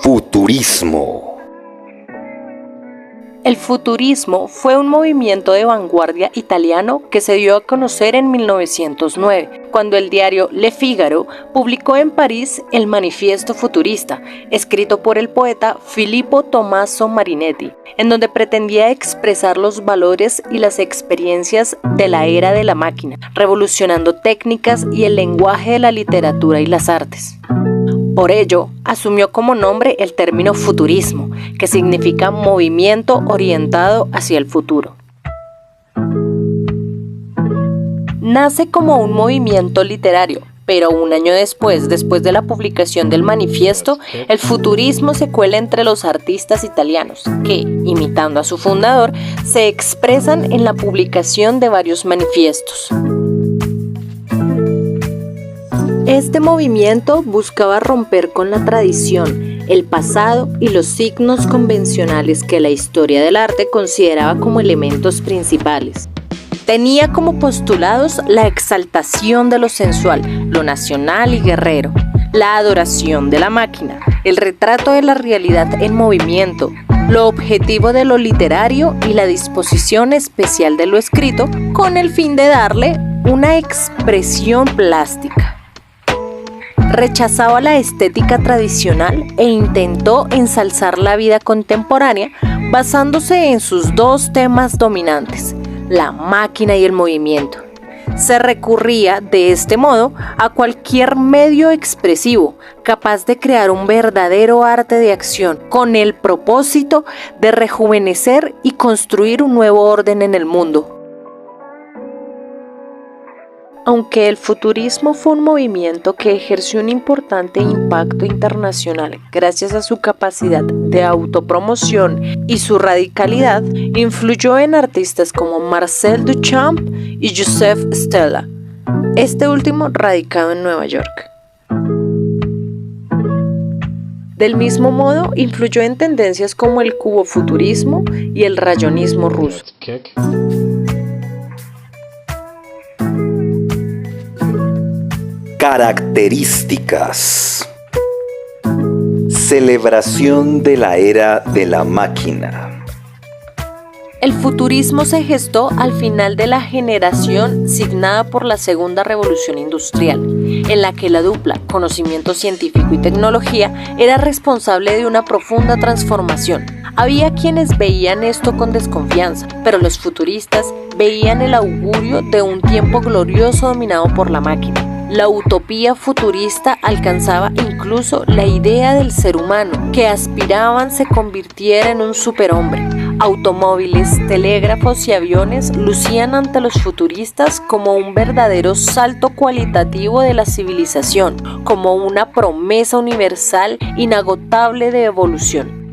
Futurismo. El futurismo fue un movimiento de vanguardia italiano que se dio a conocer en 1909, cuando el diario Le Figaro publicó en París el Manifiesto Futurista, escrito por el poeta Filippo Tommaso Marinetti, en donde pretendía expresar los valores y las experiencias de la era de la máquina, revolucionando técnicas y el lenguaje de la literatura y las artes. Por ello, asumió como nombre el término futurismo, que significa movimiento orientado hacia el futuro. Nace como un movimiento literario, pero un año después de la publicación del manifiesto, el futurismo se cuela entre los artistas italianos, que, imitando a su fundador, se expresan en la publicación de varios manifiestos. Este movimiento buscaba romper con la tradición, el pasado y los signos convencionales que la historia del arte consideraba como elementos principales. Tenía como postulados la exaltación de lo sensual, lo nacional y guerrero, la adoración de la máquina, el retrato de la realidad en movimiento, lo objetivo de lo literario y la disposición especial de lo escrito, con el fin de darle una expresión plástica. Rechazaba la estética tradicional e intentó ensalzar la vida contemporánea basándose en sus dos temas dominantes, la máquina y el movimiento. Se recurría de este modo a cualquier medio expresivo capaz de crear un verdadero arte de acción con el propósito de rejuvenecer y construir un nuevo orden en el mundo. Aunque el futurismo fue un movimiento que ejerció un importante impacto internacional gracias a su capacidad de autopromoción y su radicalidad, influyó en artistas como Marcel Duchamp y Joseph Stella, este último radicado en Nueva York. Del mismo modo, influyó en tendencias como el cubofuturismo y el rayonismo ruso. Características. Celebración de la era de la máquina. El futurismo se gestó al final de la generación signada por la Segunda Revolución Industrial, en la que la dupla conocimiento científico y tecnología era responsable de una profunda transformación. Había quienes veían esto con desconfianza, pero los futuristas veían el augurio de un tiempo glorioso dominado por la máquina. La utopía futurista alcanzaba incluso la idea del ser humano, que aspiraban se convirtiera en un superhombre. Automóviles, telégrafos y aviones lucían ante los futuristas como un verdadero salto cualitativo de la civilización, como una promesa universal inagotable de evolución.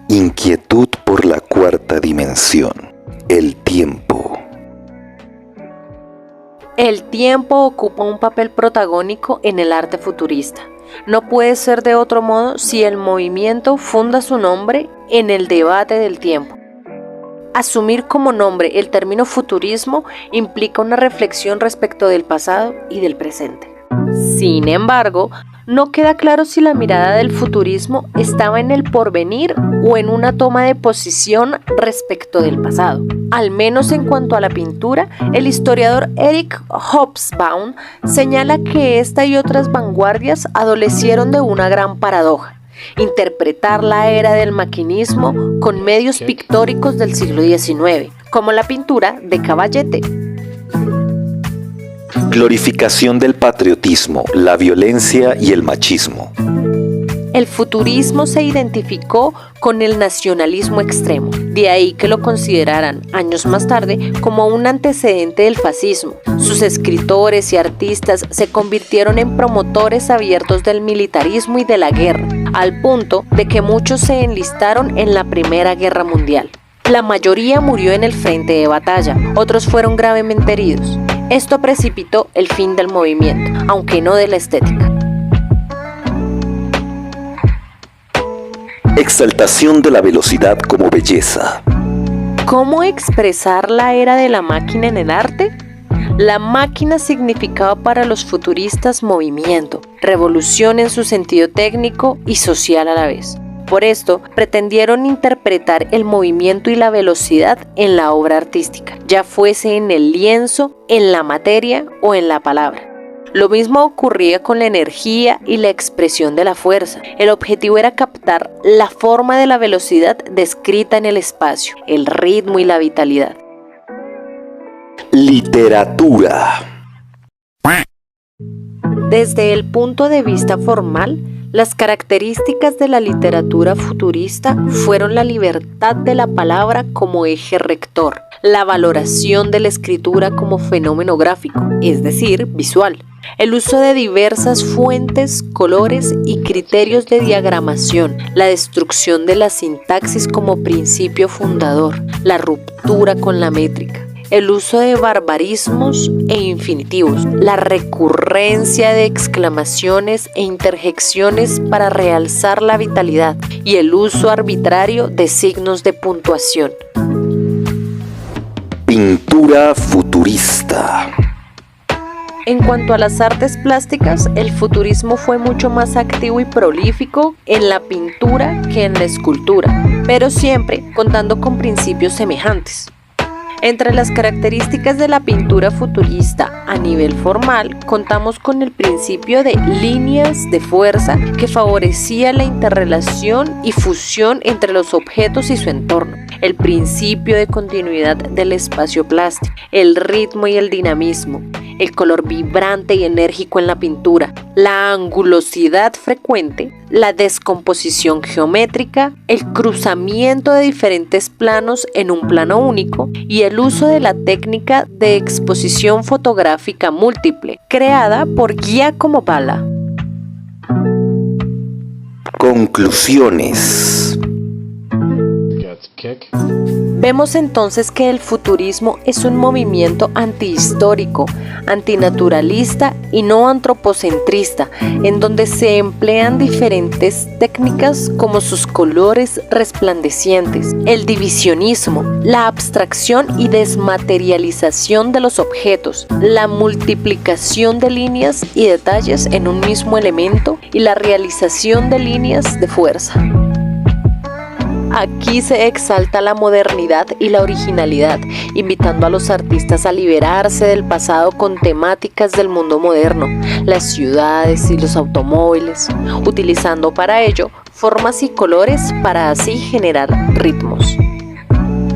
Inquietud por la cuarta dimensión, el tiempo. El tiempo ocupa un papel protagónico en el arte futurista. No puede ser de otro modo si el movimiento funda su nombre en el debate del tiempo. Asumir como nombre el término futurismo implica una reflexión respecto del pasado y del presente. Sin embargo, no queda claro si la mirada del futurismo estaba en el porvenir o en una toma de posición respecto del pasado. Al menos en cuanto a la pintura, el historiador Eric Hobsbawm señala que esta y otras vanguardias adolecieron de una gran paradoja: interpretar la era del maquinismo con medios pictóricos del siglo XIX, como la pintura de Caballete. Glorificación del patriotismo, la violencia y el machismo. El futurismo se identificó con el nacionalismo extremo, de ahí que lo consideraran años más tarde como un antecedente del fascismo. Sus escritores y artistas se convirtieron en promotores abiertos del militarismo y de la guerra, al punto de que muchos se enlistaron en la Primera Guerra Mundial. La mayoría murió en el frente de batalla, otros fueron gravemente heridos. Esto precipitó el fin del movimiento, aunque no de la estética. Exaltación de la velocidad como belleza. ¿Cómo expresar la era de la máquina en el arte? La máquina significaba para los futuristas movimiento, revolución en su sentido técnico y social a la vez. Por esto, pretendieron interpretar el movimiento y la velocidad en la obra artística, ya fuese en el lienzo, en la materia o en la palabra. Lo mismo ocurría con la energía y la expresión de la fuerza. El objetivo era captar la forma de la velocidad descrita en el espacio, el ritmo y la vitalidad. Literatura. Desde el punto de vista formal, las características de la literatura futurista fueron la libertad de la palabra como eje rector, la valoración de la escritura como fenómeno gráfico, es decir, visual, el uso de diversas fuentes, colores y criterios de diagramación, la destrucción de la sintaxis como principio fundador, la ruptura con la métrica, el uso de barbarismos e infinitivos, la recurrencia de exclamaciones e interjecciones para realzar la vitalidad y el uso arbitrario de signos de puntuación. Pintura futurista. En cuanto a las artes plásticas, el futurismo fue mucho más activo y prolífico en la pintura que en la escultura, pero siempre contando con principios semejantes. Entre las características de la pintura futurista a nivel formal, contamos con el principio de líneas de fuerza que favorecía la interrelación y fusión entre los objetos y su entorno, el principio de continuidad del espacio plástico, el ritmo y el dinamismo, el color vibrante y enérgico en la pintura, la angulosidad frecuente, la descomposición geométrica, el cruzamiento de diferentes planos en un plano único y el uso de la técnica de exposición fotográfica múltiple, creada por Giacomo Palla. Conclusiones. Vemos entonces que el futurismo es un movimiento antihistórico, antinaturalista y no antropocentrista, en donde se emplean diferentes técnicas como sus colores resplandecientes, el divisionismo, la abstracción y desmaterialización de los objetos, la multiplicación de líneas y detalles en un mismo elemento y la realización de líneas de fuerza. Aquí se exalta la modernidad y la originalidad, invitando a los artistas a liberarse del pasado con temáticas del mundo moderno, las ciudades y los automóviles, utilizando para ello formas y colores para así generar ritmos.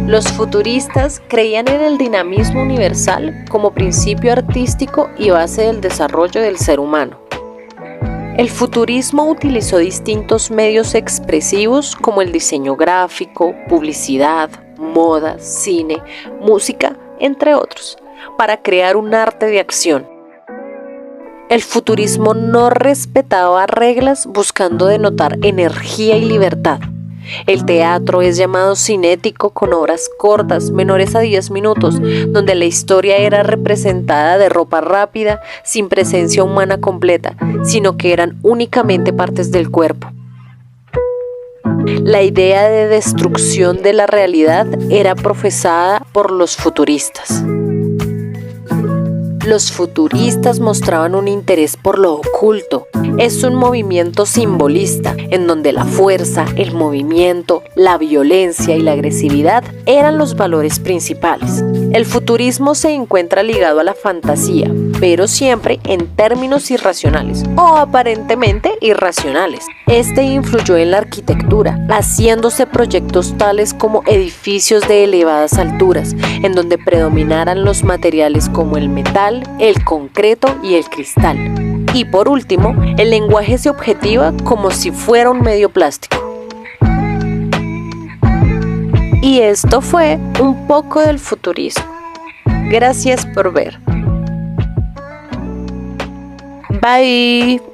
Los futuristas creían en el dinamismo universal como principio artístico y base del desarrollo del ser humano. El futurismo utilizó distintos medios expresivos como el diseño gráfico, publicidad, moda, cine, música, entre otros, para crear un arte de acción. El futurismo no respetaba reglas buscando denotar energía y libertad. El teatro es llamado cinético con obras cortas, menores a 10 minutos, donde la historia era representada de ropa rápida, sin presencia humana completa, sino que eran únicamente partes del cuerpo. La idea de destrucción de la realidad era profesada por los futuristas. Los futuristas mostraban un interés por lo oculto. Es un movimiento simbolista, en donde la fuerza, el movimiento, la violencia y la agresividad eran los valores principales. El futurismo se encuentra ligado a la fantasía, pero siempre en términos irracionales o aparentemente irracionales. Este influyó en la arquitectura, haciéndose proyectos tales como edificios de elevadas alturas, en donde predominaran los materiales como el metal, el concreto y el cristal. Y por último, el lenguaje se objetiva como si fuera un medio plástico. Y esto fue un poco del futurismo. Gracias por ver. Bye.